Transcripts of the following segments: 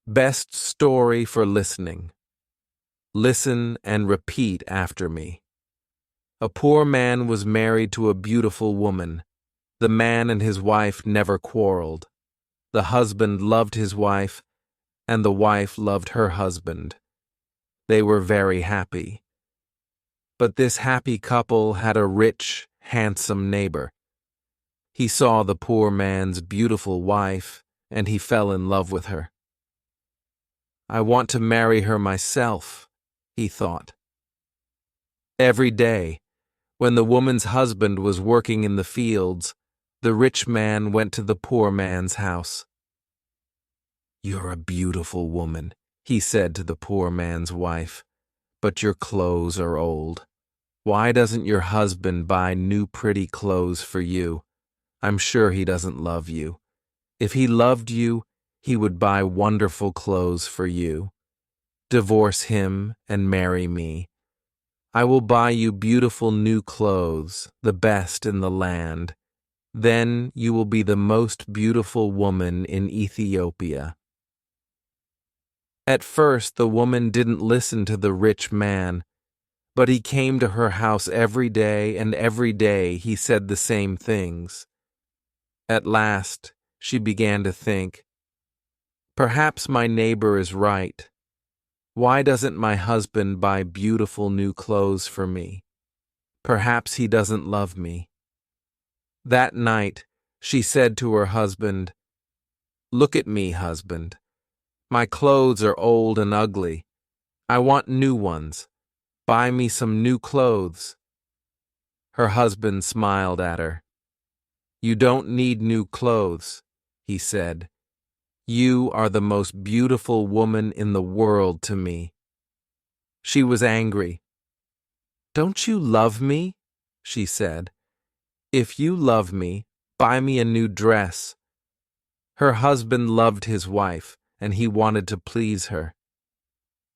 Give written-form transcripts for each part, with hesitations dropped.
Best story for listening. Listen and repeat after me. A poor man was married to a beautiful woman. The man and his wife never quarreled. The husband loved his wife, and the wife loved her husband. They were very happy. But this happy couple had a rich, handsome neighbor. He saw the poor man's beautiful wife, and he fell in love with her. "I want to marry her myself," he thought. Every day, when the woman's husband was working in the fields, the rich man went to the poor man's house. "You're a beautiful woman," he said to the poor man's wife, "but your clothes are old. Why doesn't your husband buy new pretty clothes for you? I'm sure he doesn't love you. If he loved you, he would buy wonderful clothes for you. Divorce him and marry me. I will buy you beautiful new clothes, the best in the land. Then you will be the most beautiful woman in Ethiopia." At first, the woman didn't listen to the rich man, but he came to her house every day, and every day he said the same things. At last, she began to think, "Perhaps my neighbor is right. Why doesn't my husband buy beautiful new clothes for me? Perhaps he doesn't love me." That night, she said to her husband, "Look at me, husband. My clothes are old and ugly. I want new ones. Buy me some new clothes." Her husband smiled at her. "You don't need new clothes," he said. "You are the most beautiful woman in the world to me." She was angry. "Don't you love me?" she said. "If you love me, buy me a new dress." Her husband loved his wife, and he wanted to please her.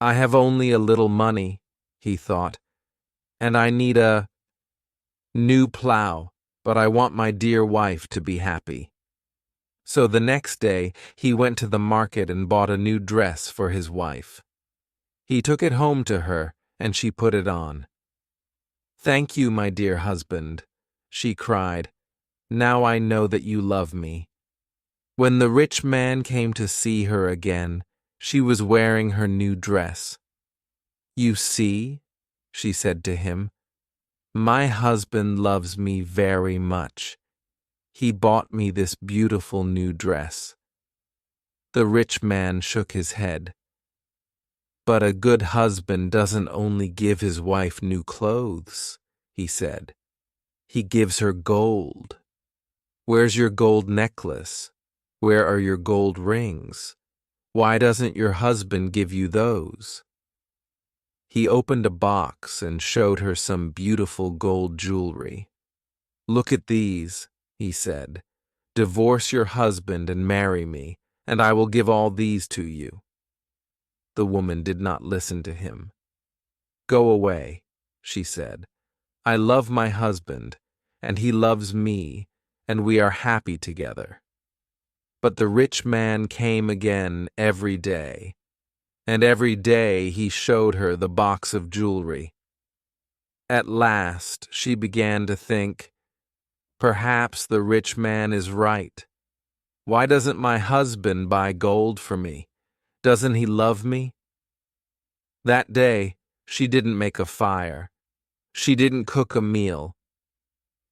"I have only a little money," he thought, "and I need a new plow, but I want my dear wife to be happy." So the next day he went to the market and bought a new dress for his wife. He took it home to her, and she put it on. "Thank you, my dear husband," she cried. "Now I know that you love me." When the rich man came to see her again, she was wearing her new dress. "You see," she said to him, "my husband loves me very much. He bought me this beautiful new dress." The rich man shook his head. "But a good husband doesn't only give his wife new clothes," he said. "He gives her gold. Where's your gold necklace? Where are your gold rings? Why doesn't your husband give you those?" He opened a box and showed her some beautiful gold jewelry. "Look at these," he said. "Divorce your husband and marry me, and I will give all these to you." The woman did not listen to him. "Go away," she said. "I love my husband, and he loves me, and we are happy together." But the rich man came again every day, and every day he showed her the box of jewelry. At last she began to think, "Perhaps the rich man is right. Why doesn't my husband buy gold for me? Doesn't he love me?" That day, she didn't make a fire. She didn't cook a meal.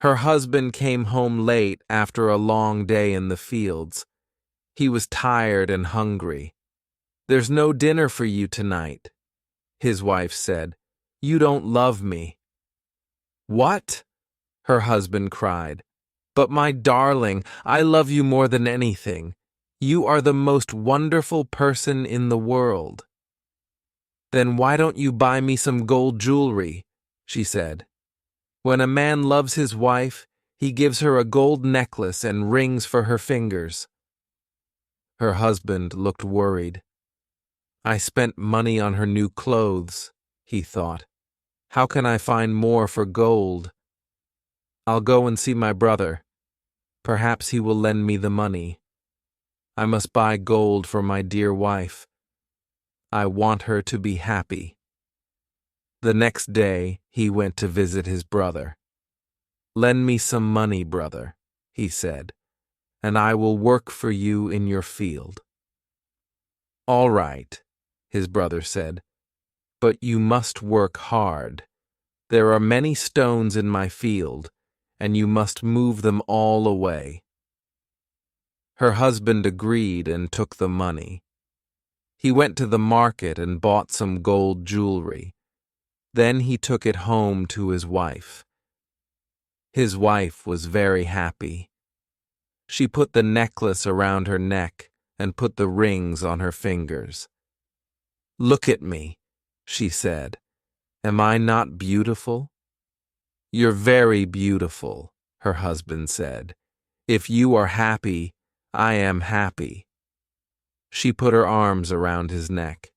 Her husband came home late after a long day in the fields. He was tired and hungry. "There's no dinner for you tonight," his wife said. "You don't love me." "What?" her husband cried. "But my darling, I love you more than anything. You are the most wonderful person in the world." "Then why don't you buy me some gold jewelry?" she said. "When a man loves his wife, he gives her a gold necklace and rings for her fingers." Her husband looked worried. "I spent money on her new clothes," he thought. "How can I find more for gold? I'll go and see my brother. Perhaps he will lend me the money." I must buy gold for my dear wife. I want her to be happy. The next day, he went to visit his brother. "Lend me some money, brother," he said, "and I will work for you in your field." "All right," his brother said, "but you must work hard. There are many stones in my field, and you must move them all away." Her husband agreed and took the money. He went to the market and bought some gold jewelry. Then he took it home to his wife. His wife was very happy. She put the necklace around her neck and put the rings on her fingers. "Look at me," she said. "Am I not beautiful?" "You're very beautiful," her husband said. "If you are happy, I am happy." She put her arms around his neck.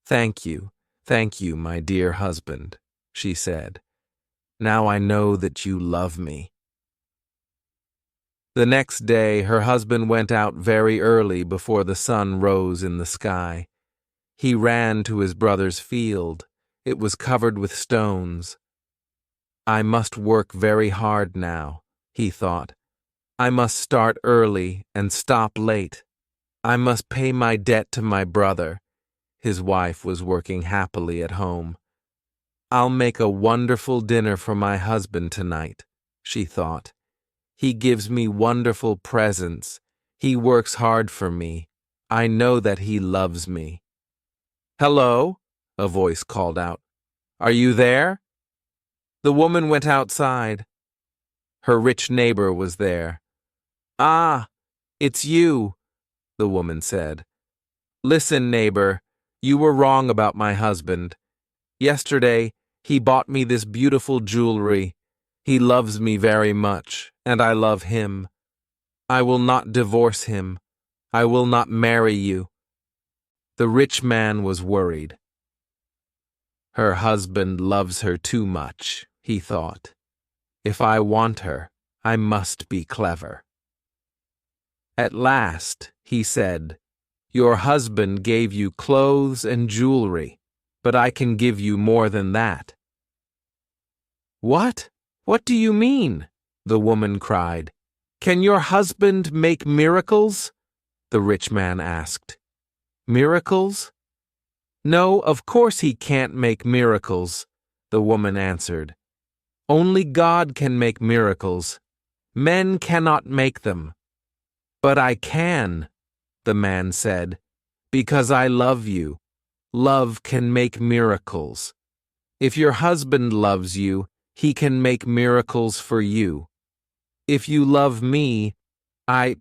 Thank you, my dear husband," she said. "Now I know that you love me." The next day, her husband went out very early before the sun rose in the sky. He ran to his brother's field. It was covered with stones. "I must work very hard now," he thought. "I must start early and stop late. I must pay my debt to my brother." His wife was working happily at home. "I'll make a wonderful dinner for my husband tonight," she thought. "He gives me wonderful presents. He works hard for me. I know that he loves me." "Hello," a voice called out. "Are you there?" The woman went outside. Her rich neighbor was there. "Ah, it's you," the woman said. "Listen, neighbor, you were wrong about my husband. Yesterday, he bought me this beautiful jewelry. He loves me very much, and I love him. I will not divorce him. I will not marry you." The rich man was worried. Her husband loves her too much, he thought. If I want her, I must be clever. At last, he said, "Your husband gave you clothes and jewelry, but I can give you more than that." "What? What do you mean?" the woman cried. "Can your husband make miracles?" the rich man asked. "Miracles? No, of course he can't make miracles," the woman answered. "Only God can make miracles. Men cannot make them." "But I can," the man said, "because I love you. Love can make miracles. If your husband loves you, he can make miracles for you. If you love me, I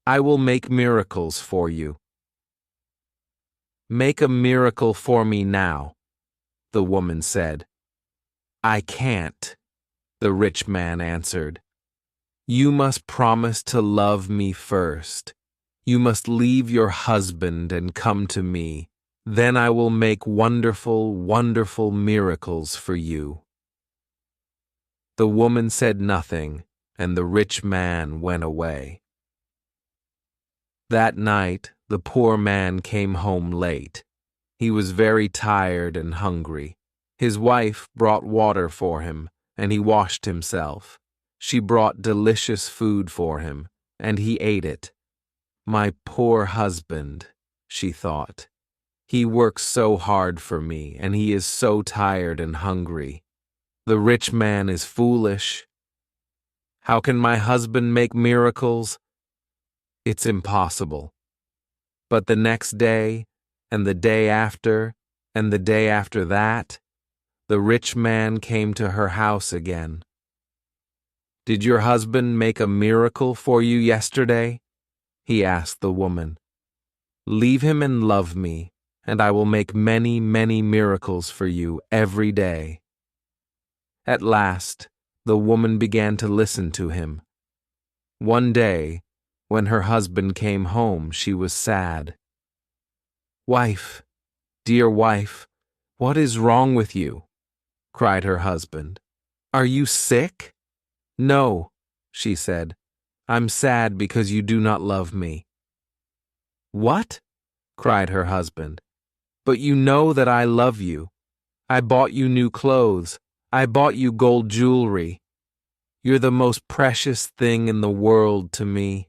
will make miracles for you." "Make a miracle for me now," the woman said. "I can't," the rich man answered. "You must promise to love me first. You must leave your husband and come to me. Then I will make wonderful, wonderful miracles for you." The woman said nothing, and the rich man went away. That night, the poor man came home late. He was very tired and hungry. His wife brought water for him, and he washed himself. She brought delicious food for him, and he ate it. "My poor husband," she thought. "He works so hard for me, and he is so tired and hungry. The rich man is foolish. How can my husband make miracles? It's impossible." But the next day, and the day after, and the day after that, the rich man came to her house again. "Did your husband make a miracle for you yesterday?" he asked the woman. "Leave him and love me, and I will make many, many miracles for you every day." At last, the woman began to listen to him. One day, when her husband came home, she was sad. "Wife, dear wife, what is wrong with you?" cried her husband. "Are you sick?" "No," she said. "I'm sad because you do not love me." What? Cried her husband. But you know that I love you. I bought you new clothes. I bought you gold jewelry. You're the most precious thing in the world to me.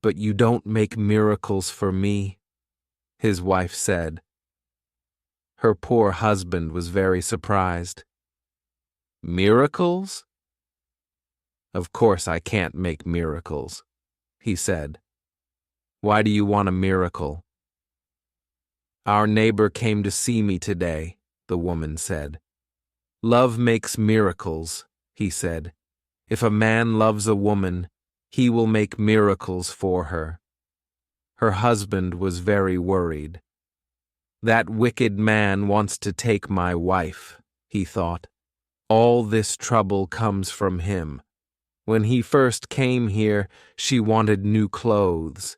But you don't make miracles for me, his wife said. Her poor husband was very surprised. Miracles? Of course I can't make miracles, he said. Why do you want a miracle? Our neighbor came to see me today, the woman said. Love makes miracles, he said. If a man loves a woman, he will make miracles for her. Her husband was very worried. That wicked man wants to take my wife, he thought. All this trouble comes from him. When he first came here, she wanted new clothes.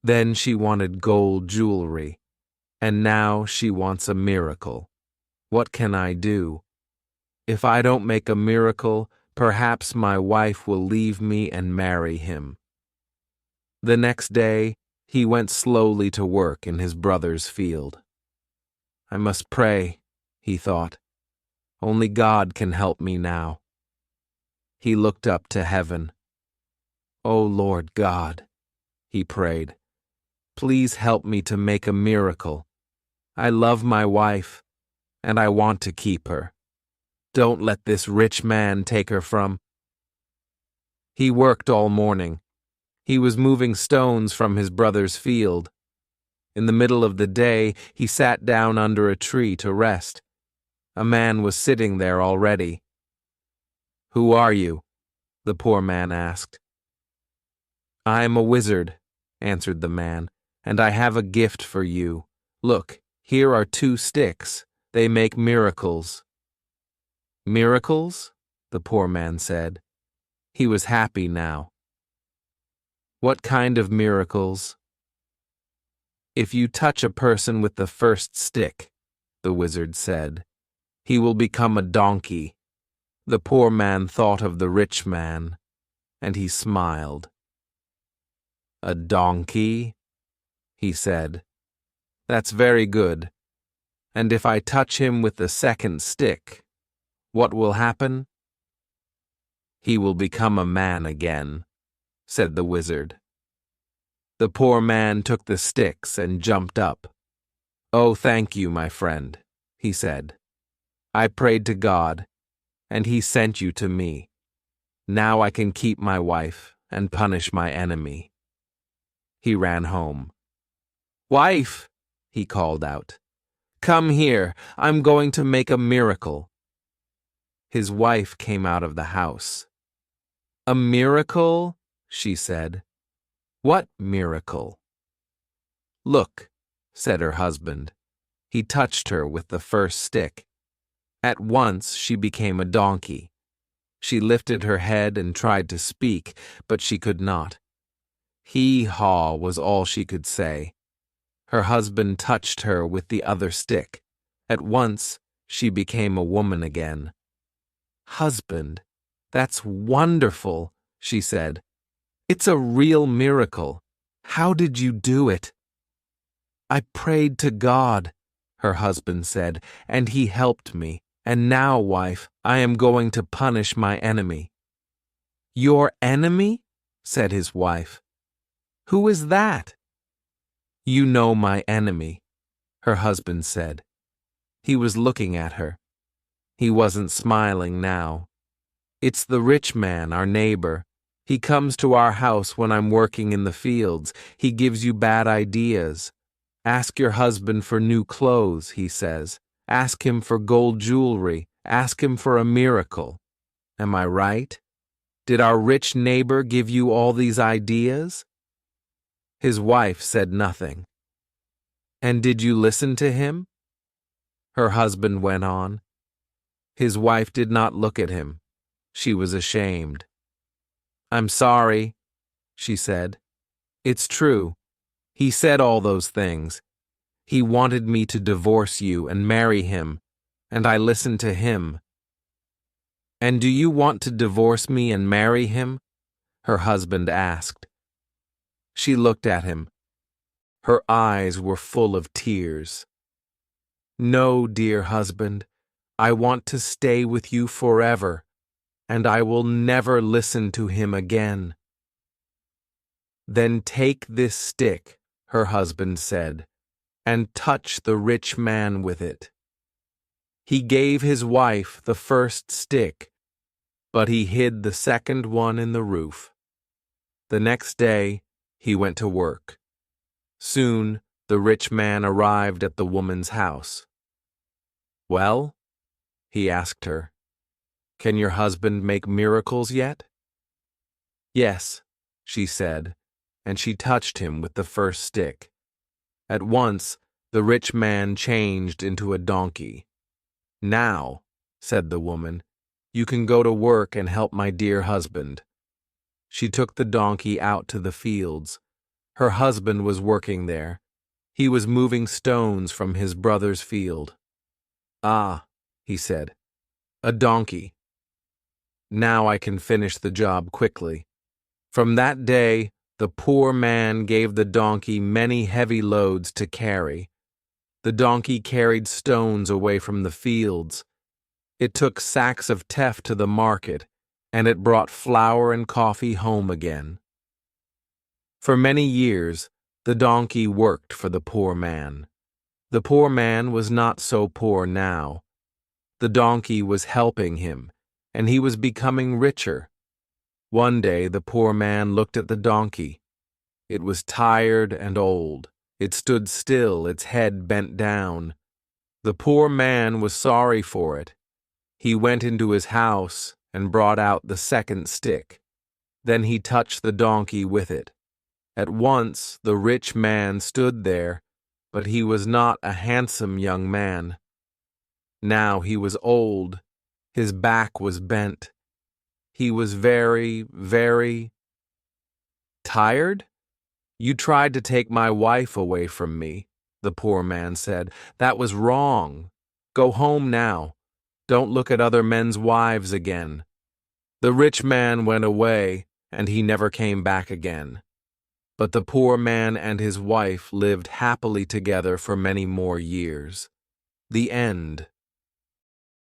Then she wanted gold jewelry. And now she wants a miracle. What can I do? If I don't make a miracle, perhaps my wife will leave me and marry him. The next day, he went slowly to work in his brother's field. I must pray, he thought. Only God can help me now. He looked up to heaven. O Lord God, he prayed, please help me to make a miracle. I love my wife, and I want to keep her. Don't let this rich man take her from. He worked all morning. He was moving stones from his brother's field. In the middle of the day, he sat down under a tree to rest. A man was sitting there already. Who are you? The poor man asked. I am a wizard, answered the man, and I have a gift for you. Look, here are 2 sticks. They make miracles. Miracles? The poor man said. He was happy now. What kind of miracles? If you touch a person with the first stick, the wizard said, he will become a donkey. The poor man thought of the rich man, and he smiled. A donkey? He said. That's very good. And if I touch him with the second stick, what will happen? He will become a man again, said the wizard. The poor man took the sticks and jumped up. Oh, thank you, my friend, he said. I prayed to God, and he sent you to me. Now I can keep my wife and punish my enemy. He ran home. Wife, he called out, come here, I'm going to make a miracle. His wife came out of the house. A miracle? She said. What miracle? Look, said her husband. He touched her with the first stick. At once she became a donkey. She lifted her head and tried to speak, but she could not. Hee-haw was all she could say. Her husband touched her with the other stick. At once she became a woman again. Husband, that's wonderful, she said. It's a real miracle. How did you do it? I prayed to God, her husband said, and he helped me. And now, wife, I am going to punish my enemy. Your enemy? Said his wife. Who is that? You know my enemy, her husband said. He was looking at her. He wasn't smiling now. It's the rich man, our neighbor. He comes to our house when I'm working in the fields. He gives you bad ideas. Ask your husband for new clothes, he says. Ask him for gold jewelry. Ask him for a miracle. Am I right? Did our rich neighbor give you all these ideas? His wife said nothing. And did you listen to him? Her husband went on. His wife did not look at him. She was ashamed. I'm sorry, she said. It's true. He said all those things. He wanted me to divorce you and marry him, and I listened to him. And do you want to divorce me and marry him? Her husband asked. She looked at him. Her eyes were full of tears. "No, dear husband, I want to stay with you forever, and I will never listen to him again." "Then take this stick," her husband said, "and touch the rich man with it." He gave his wife the first stick, but he hid the second one in the roof. The next day, he went to work. Soon, the rich man arrived at the woman's house. "Well?" he asked her. "Can your husband make miracles yet?" "Yes," she said, and she touched him with the first stick. At once, the rich man changed into a donkey. "Now," said the woman, "you can go to work and help my dear husband." She took the donkey out to the fields. Her husband was working there. He was moving stones from his brother's field. "Ah," he said, "a donkey. Now I can finish the job quickly." From that day, the poor man gave the donkey many heavy loads to carry. The donkey carried stones away from the fields. It took sacks of teff to the market, and it brought flour and coffee home again. For many years, the donkey worked for the poor man. The poor man was not so poor now. The donkey was helping him, and he was becoming richer. One day the poor man looked at the donkey. It was tired and old. It stood still, its head bent down. The poor man was sorry for it. He went into his house and brought out the second stick. Then he touched the donkey with it. At once the rich man stood there, but he was not a handsome young man. Now he was old. His back was bent. He was very, very tired. "You tried to take my wife away from me," the poor man said. "That was wrong. Go home now. Don't look at other men's wives again." The rich man went away, and he never came back again. But the poor man and his wife lived happily together for many more years. The end.